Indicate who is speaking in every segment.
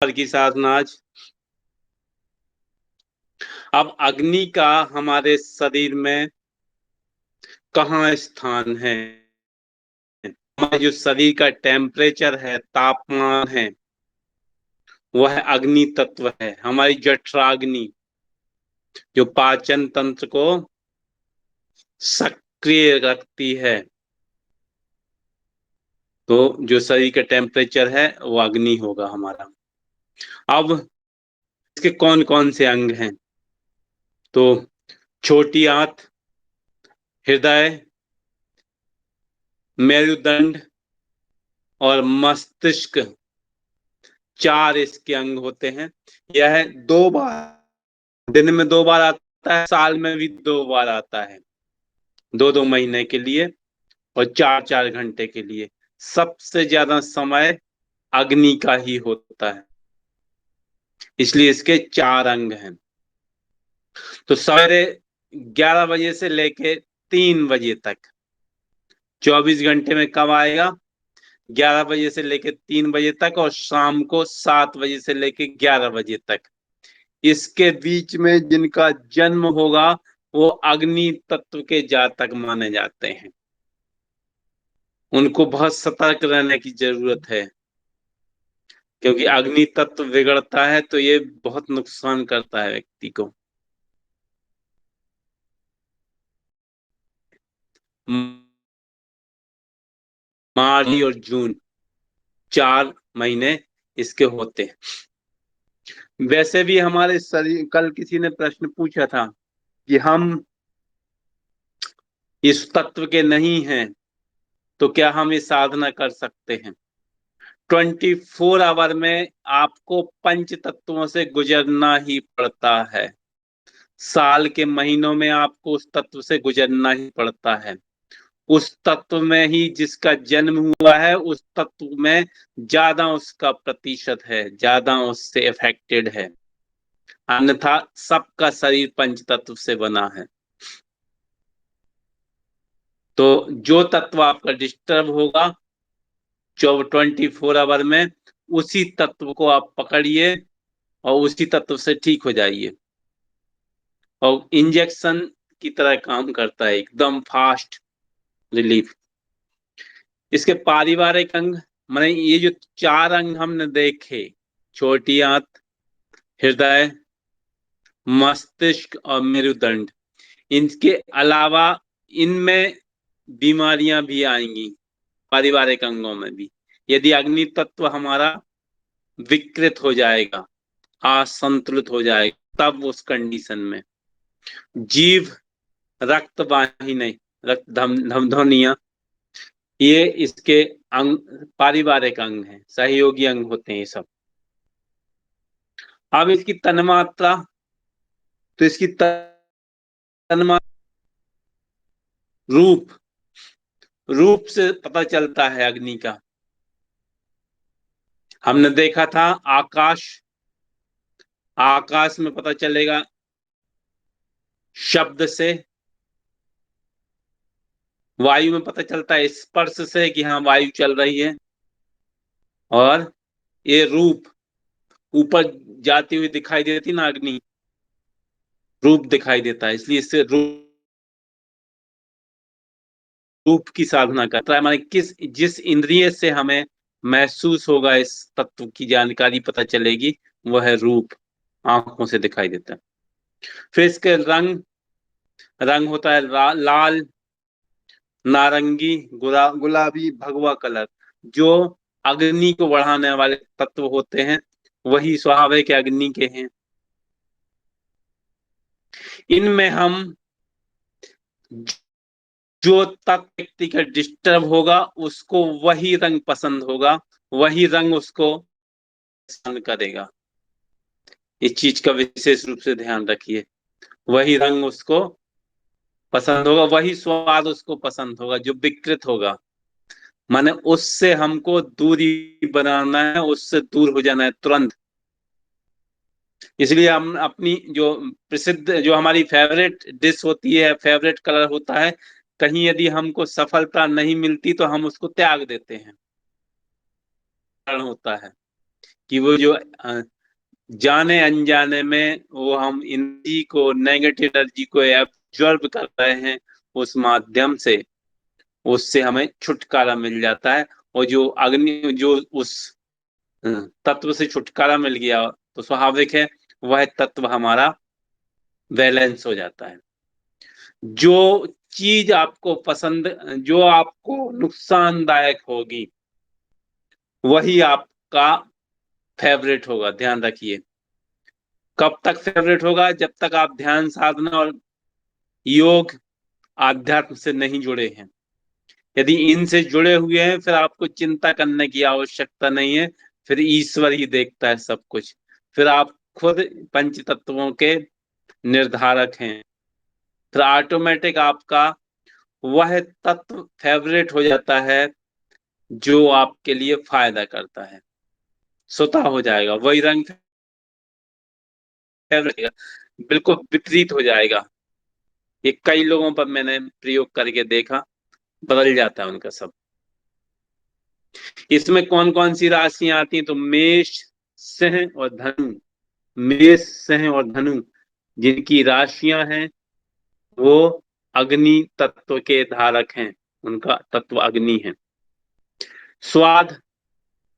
Speaker 1: की साधना आज। अब अग्नि का हमारे शरीर में कहाँ स्थान है? हमारे जो शरीर का टेम्परेचर है, तापमान है, वह अग्नि तत्व है। हमारी जठराग्नि जो पाचन तंत्र को सक्रिय रखती है, तो जो शरीर का टेम्परेचर है वो अग्नि होगा हमारा। अब इसके कौन कौन से अंग हैं? तो छोटी आंत, हृदय, मेरुदंड और मस्तिष्क, चार इसके अंग होते हैं। यह 2 बार, दिन में 2 बार आता है, साल में भी 2 बार आता है, 2-2 महीने के लिए और 4-4 घंटे के लिए। सबसे ज्यादा समय अग्नि का ही होता है, इसलिए इसके 4 अंग हैं। तो सवेरे 11 बजे से लेके 3 बजे तक, 24 घंटे में कब आएगा? 11 बजे से लेके 3 बजे तक और शाम को 7 बजे से लेके 11 बजे तक। इसके बीच में जिनका जन्म होगा वो अग्नि तत्व के जातक माने जाते हैं। उनको बहुत सतर्क रहने की जरूरत है, क्योंकि अग्नि तत्व बिगड़ता है तो ये बहुत नुकसान करता है व्यक्ति को। मार्च और जून 4 महीने इसके होते हैं। वैसे भी हमारे शरीर, कल किसी ने प्रश्न पूछा था कि हम इस तत्व के नहीं हैं तो क्या हम ये साधना कर सकते हैं? 24 आवर में आपको पंच तत्वों से गुजरना ही पड़ता है। साल के महीनों में आपको उस तत्व से गुजरना ही पड़ता है। उस तत्व में ही जिसका जन्म हुआ है, उस तत्व में ज्यादा उसका प्रतिशत है, ज्यादा उससे अफेक्टेड है। अन्यथा सबका शरीर पंच तत्व से बना है। तो जो तत्व आपका डिस्टर्ब होगा 24 आवर में, उसी तत्व को आप पकड़िए और उसी तत्व से ठीक हो जाइए। और इंजेक्शन की तरह काम करता है, एकदम फास्ट रिलीफ। इसके पारिवारिक अंग, माने ये जो 4 अंग हमने देखे, छोटी आंत, हृदय, मस्तिष्क और मेरुदंड, इनके अलावा इनमें बीमारियां भी आएंगी, पारिवारिक अंगों में भी। यदि अग्नि तत्व हमारा विकृत हो जाएगा, असंतुलित हो जाएगा, तब उस कंडीशन में जीव, रक्त वाहिनी, रक्त धमनियां, ये इसके अंग, पारिवारिक अंग हैं, सहयोगी अंग होते हैं ये सब। अब इसकी तन्मात्रा, तो इसकी तन्मात्रा रूप, रूप से पता चलता है अग्नि का। हमने देखा था आकाश, आकाश में पता चलेगा शब्द से, वायु में पता चलता है स्पर्श से कि हाँ वायु चल रही है, और ये रूप, ऊपर जाती हुई दिखाई देती ना अग्नि, रूप दिखाई देता है, इसलिए इससे रूप, रूप की साधना करता है। माने किस, जिस इंद्रिय से हमें महसूस होगा, इस तत्व की जानकारी पता चलेगी, वह है रूप, आंखों से दिखाई देता है। फिर इसके रंग, रंग होता है लाल, नारंगी, गुलाबी, भगवा कलर। जो अग्नि को बढ़ाने वाले तत्व होते हैं वही स्वाभाविक अग्नि के हैं। इनमें हम, जो तत्व व्यक्ति का डिस्टर्ब होगा उसको वही रंग पसंद होगा, वही रंग उसको पसंद करेगा। इस चीज का विशेष रूप से ध्यान रखिए। वही रंग उसको पसंद होगा, वही स्वाद उसको पसंद होगा जो विकृत होगा। माने उससे हमको दूरी बनाना है, उससे दूर हो जाना है तुरंत। इसलिए हम अपनी जो प्रसिद्ध, जो हमारी फेवरेट डिश होती है, फेवरेट कलर होता है, कहीं यदि हमको सफलता नहीं मिलती तो हम उसको त्याग देते हैं, कारण होता है। कि वो जो जाने अनजाने में वो हम एनर्जी को, नेगेटिव एनर्जी को एब्जॉर्ब कर रहे हैं, उस माध्यम से उससे हमें छुटकारा मिल जाता है। और जो अग्नि, जो उस तत्व से छुटकारा मिल गया तो स्वाभाविक है वह तत्व हमारा बैलेंस हो जाता है। जो चीज आपको पसंद, जो आपको नुकसानदायक होगी वही आपका फेवरेट होगा, ध्यान रखिए। कब तक फेवरेट होगा? जब तक आप ध्यान साधना और योग, आध्यात्म से नहीं जुड़े हैं। यदि इनसे जुड़े हुए हैं फिर आपको चिंता करने की आवश्यकता नहीं है, फिर ईश्वर ही देखता है सब कुछ। फिर आप खुद पंच तत्वों के निर्धारक हैं। फिर ऑटोमेटिक आपका वह तत्व फेवरेट हो जाता है जो आपके लिए फायदा करता है, स्वतः हो जाएगा वही रंग फेवरेट, बिल्कुल विपरीत हो जाएगा। ये कई लोगों पर मैंने प्रयोग करके देखा, बदल जाता है उनका सब। इसमें कौन कौन सी राशियां आती हैं? तो मेष, सिंह और धनु। मेष, सिंह और धनु जिनकी राशियां हैं वो अग्नि तत्व के धारक हैं, उनका तत्व अग्नि है। स्वाद,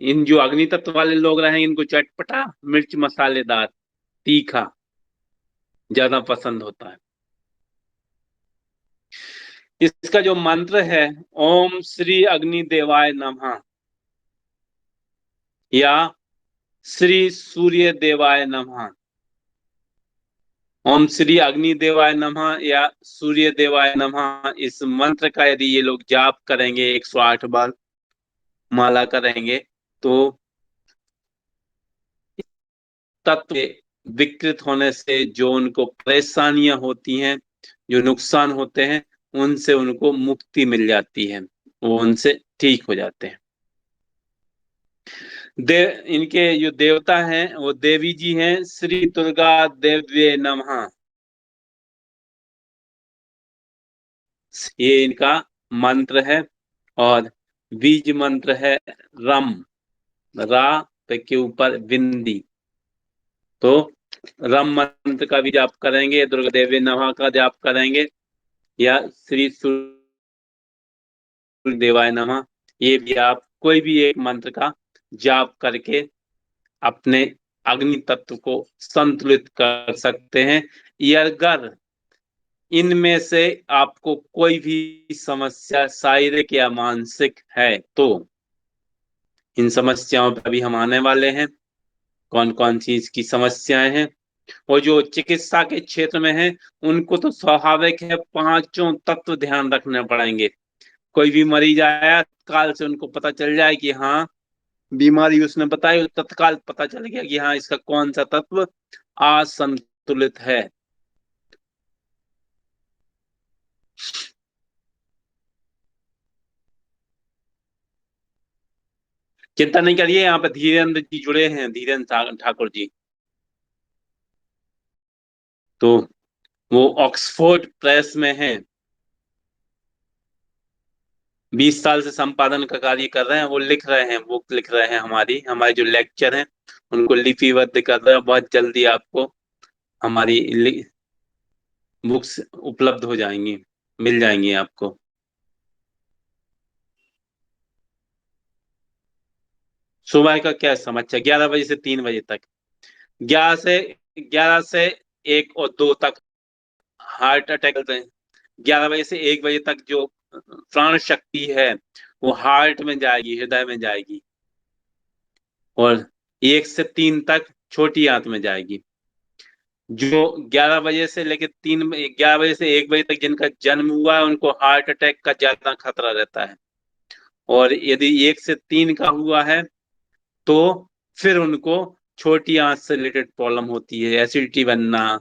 Speaker 1: इन जो अग्नि तत्व वाले लोग रहे इनको चटपटा, मिर्च मसालेदार, तीखा ज्यादा पसंद होता है। इसका जो मंत्र है, ओम श्री अग्नि देवाय नमः या श्री सूर्य देवाय नमः। ओम श्री अग्नि देवाय नमः या सूर्य देवाय नमः, इस मंत्र का यदि ये लोग जाप करेंगे 108 बार, माला करेंगे, तो तत्व विकृत होने से जो उनको परेशानियां होती हैं, जो नुकसान होते हैं, उनसे उनको मुक्ति मिल जाती है, वो उनसे ठीक हो जाते हैं। इनके जो देवता हैं वो देवी जी हैं, श्री दुर्गा देव्ये नमः। ये इनका मंत्र है। और बीज मंत्र है रम, रा पे के ऊपर बिंदी। तो रम मंत्र का भी जाप करेंगे, दुर्गा देवी नमः का जाप करेंगे, या श्री सूर्य देवाय नमः, ये भी आप कोई भी एक मंत्र का जाप करके अपने अग्नि तत्व को संतुलित कर सकते हैं। ये अगर इनमें से आपको कोई भी समस्या शारीरिक या मानसिक है तो इन समस्याओं पर भी हम आने वाले हैं, कौन कौन सी इसकी समस्याएं हैं। और जो चिकित्सा के क्षेत्र में है उनको तो स्वाभाविक है पांचों तत्व ध्यान रखने पड़ेंगे। कोई भी मरीज आया तत्काल से उनको पता चल जाए कि हाँ बीमारी उसने बताई, तत्काल पता चल गया कि हाँ इसका कौन सा तत्व असंतुलित है। चिंता नहीं करिए, यहाँ पे धीरेन्द्र जी जुड़े हैं, धीरेन्द्र ठाकुर जी। तो वो ऑक्सफोर्ड प्रेस में हैं, 20 साल से संपादन का कार्य कर रहे हैं। वो लिख रहे हैं, बुक लिख रहे हैं, हमारी हमारे जो लेक्चर हैं उनको लिपिबद्ध कर रहे हैं। बहुत जल्दी आपको हमारी बुक्स उपलब्ध हो जाएंगी, मिल जाएंगी आपको। सुबह का क्या समाचार? 11 बजे से 3 बजे तक, 11 से 1 और 2 तक हार्ट अटैक होते हैं। 11 बजे से 1 बजे तक जो प्राण शक्ति है वो हार्ट में जाएगी, हृदय में जाएगी। और 1 से 3 तक छोटी आंत में जाएगी। जो 11 बजे से लेकर 11 बजे से 1 बजे तक जिनका जन्म हुआ है उनको हार्ट अटैक का ज्यादा खतरा रहता है। और यदि 1 से 3 का हुआ है तो फिर उनको छोटी आंत से रिलेटेड प्रॉब्लम होती है, एसिडिटी बनना,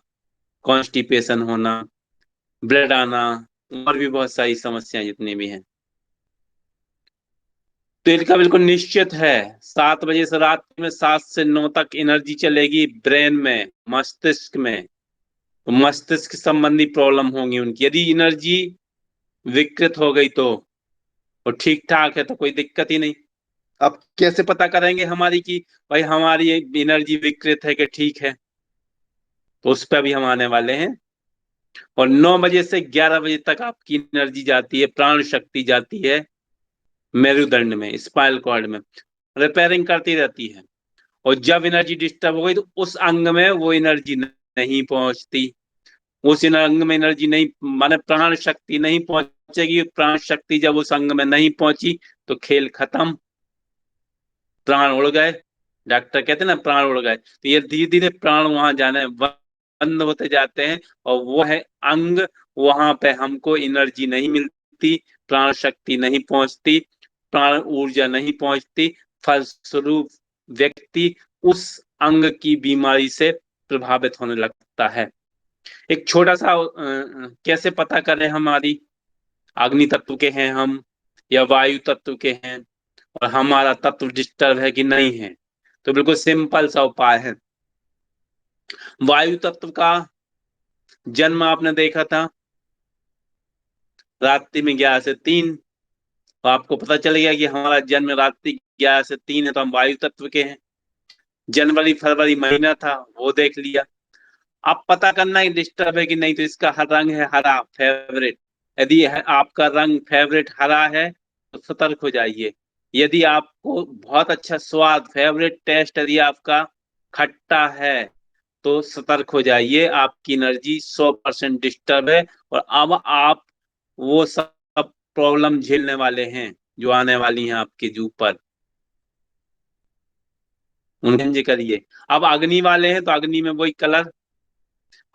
Speaker 1: कॉन्स्टिपेशन होना, ब्लड आना, और भी बहुत सारी समस्याएं जितनी भी हैं। तो इनका बिल्कुल निश्चित है 7 बजे से रात में 7 से 9 तक एनर्जी चलेगी ब्रेन में, मस्तिष्क में। तो मस्तिष्क संबंधी प्रॉब्लम होंगी उनकी। यदि एनर्जी विकृत हो गई तो, और ठीक ठाक है तो कोई दिक्कत ही नहीं। अब कैसे पता करेंगे हमारी की भाई हमारी एनर्जी विकृत है कि ठीक है, तो उस पर भी हम आने वाले हैं। और 9 बजे से 11 बजे तक आपकी एनर्जी जाती है, प्राण शक्ति जाती है मेरुदंड में, स्पाइनल कॉर्ड में, रिपेयरिंग करती रहती है। और जब एनर्जी डिस्टर्ब हो गई तो उस अंग में वो एनर्जी नहीं पहुंचती, उस अंग में एनर्जी नहीं, माने प्राण शक्ति नहीं पहुंचेगी। प्राण शक्ति जब उस अंग में नहीं पहुंची तो खेल खत्म, प्राण उड़ गए। डॉक्टर कहते हैं ना प्राण उड़ गए, तो ये धीरे धीरे प्राण वहां जाने बंद होते जाते हैं। और वो है अंग, वहां पे हमको एनर्जी नहीं मिलती, प्राण शक्ति नहीं पहुंचती, प्राण ऊर्जा नहीं पहुंचती। फलस्वरूप व्यक्ति उस अंग की बीमारी से प्रभावित होने लगता है। एक छोटा सा कैसे पता करें हमारी अग्नि तत्व के हैं हम या वायु तत्व के हैं, और हमारा तत्व डिस्टर्ब है कि नहीं है? तो बिल्कुल सिंपल सा उपाय है। वायु तत्व का जन्म आपने देखा था रात्रि में 11 से 3, तो आपको पता चल गया कि हमारा जन्म रात्रि 11 से 3 है, तो हम वायु तत्व के हैं। जनवरी फरवरी महीना था वो देख लिया। अब पता करना है डिस्टर्ब है कि नहीं, तो इसका हर रंग है हरा, फेवरेट। यदि आपका रंग फेवरेट हरा है तो सतर्क हो जाइए। यदि आपको बहुत अच्छा स्वाद, फेवरेट टेस्ट यदि आपका खट्टा है तो सतर्क हो जाइए, आपकी एनर्जी 100% डिस्टर्ब है। और अब आप वो सब प्रॉब्लम झेलने वाले हैं जो आने वाली हैं आपके ऊपर, उन्हें जी करिए। अब अग्नि वाले हैं तो अग्नि में वही कलर,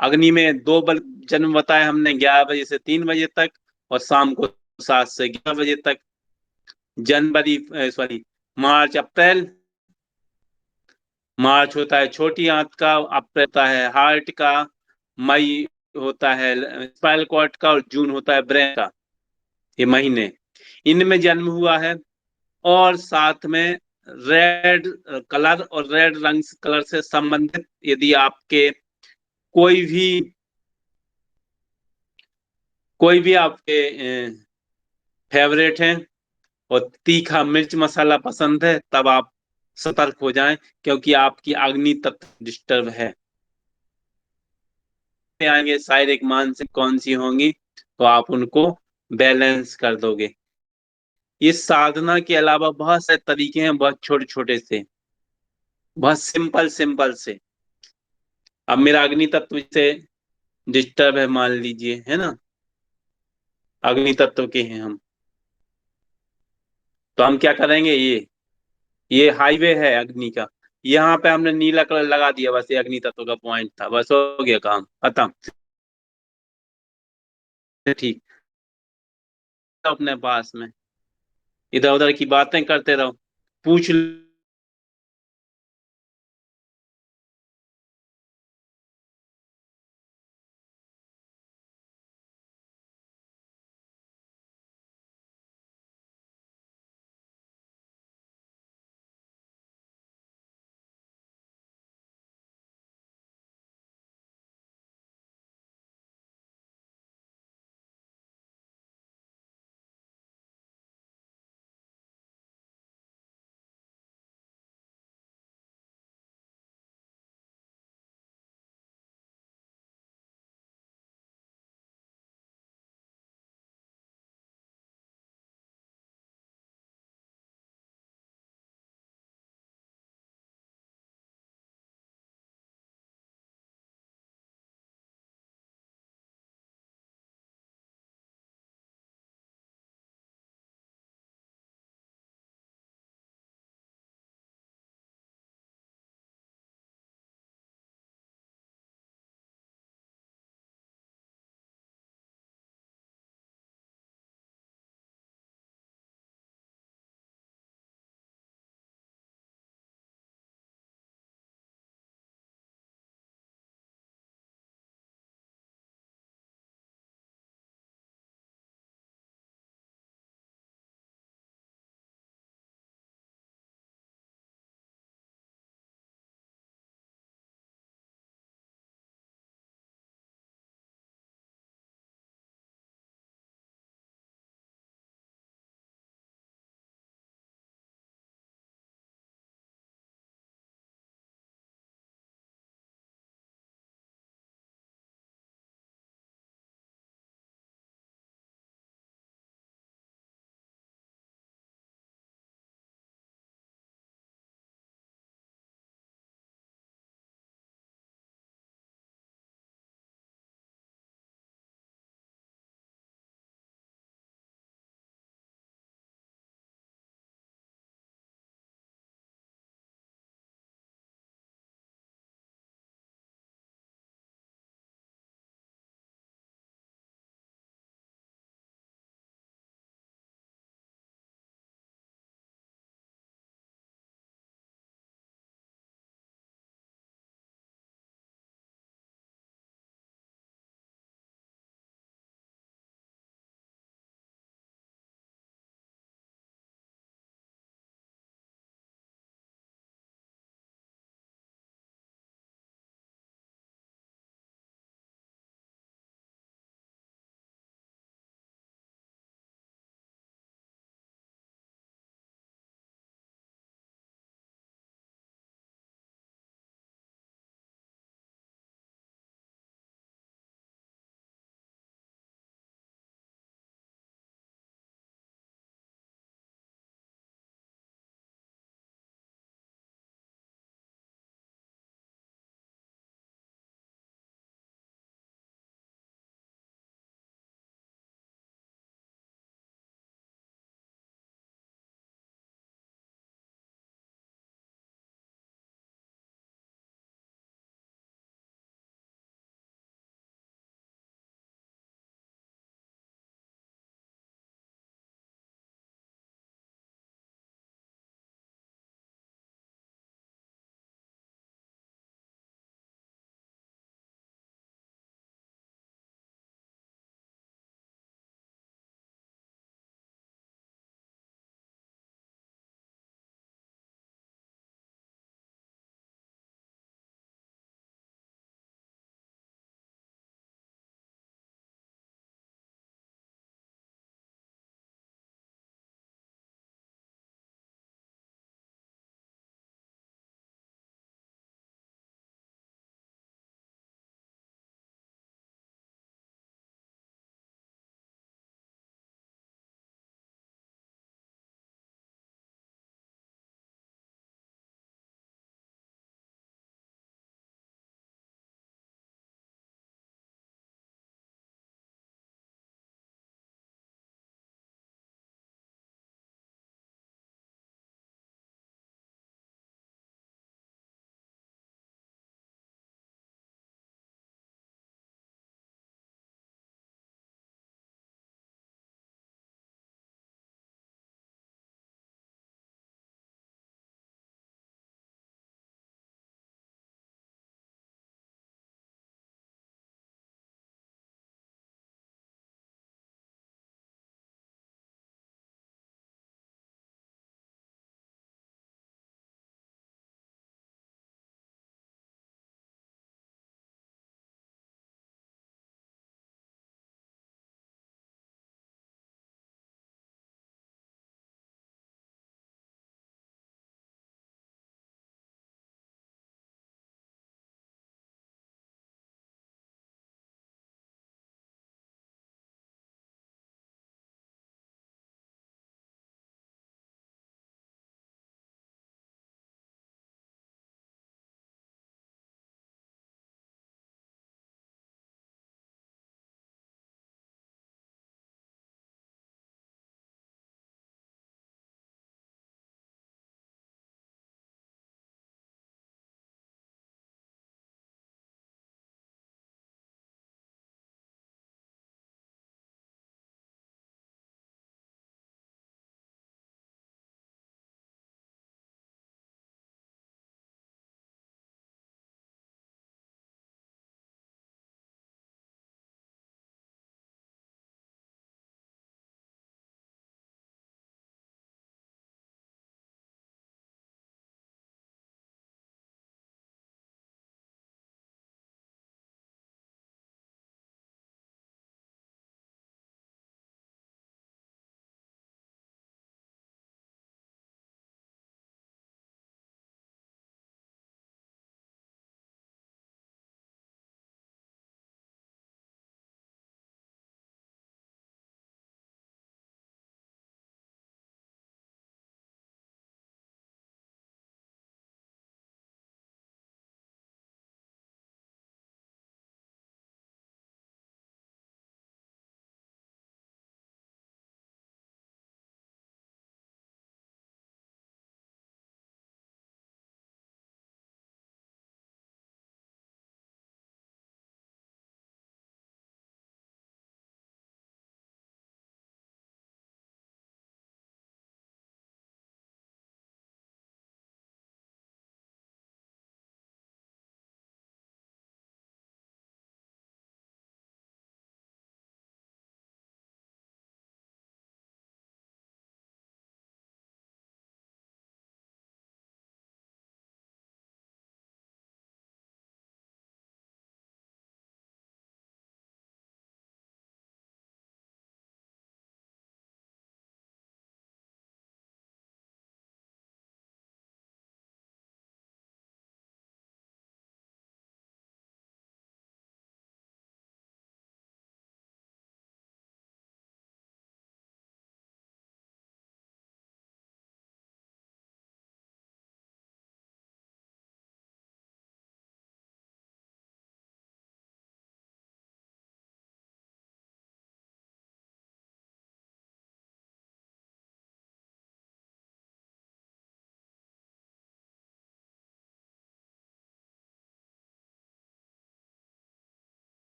Speaker 1: अग्नि में दो बल्ब जन्म बताया हमने, 11 बजे से 3 बजे तक और शाम को 7 से 11 बजे तक। जनवरी, सॉरी, मार्च अप्रैल। मार्च होता है छोटी आंत का, अप्रैल होता है हार्ट का, मई होता है स्पाइनल कॉर्ड का, और जून होता है ब्रेन का। ये महीने इनमें जन्म हुआ है। और साथ में रेड कलर और रेड रंग कलर से संबंधित यदि आपके कोई भी कोई भी आपके फेवरेट हैं और तीखा मिर्च मसाला पसंद है, तब आप सतर्क हो जाएं, क्योंकि आपकी अग्नि तत्व डिस्टर्ब है। आएंगे शारीरिक मानसिक कौन सी होंगी, तो आप उनको बैलेंस कर दोगे। इस साधना के अलावा बहुत से तरीके हैं, बहुत छोटे छोटे से, बहुत सिंपल सिंपल से। अब मेरा अग्नि तत्व से डिस्टर्ब है मान लीजिए, है ना, अग्नि तत्व के हैं हम, तो हम क्या करेंगे, ये हाईवे है अग्नि का, यहाँ पे हमने नीला कलर लगा दिया, बस ये अग्नि तत्व का पॉइंट था, बस हो गया काम खत्म। ठीक, अपने पास में इधर उधर की बातें करते रहो, पूछ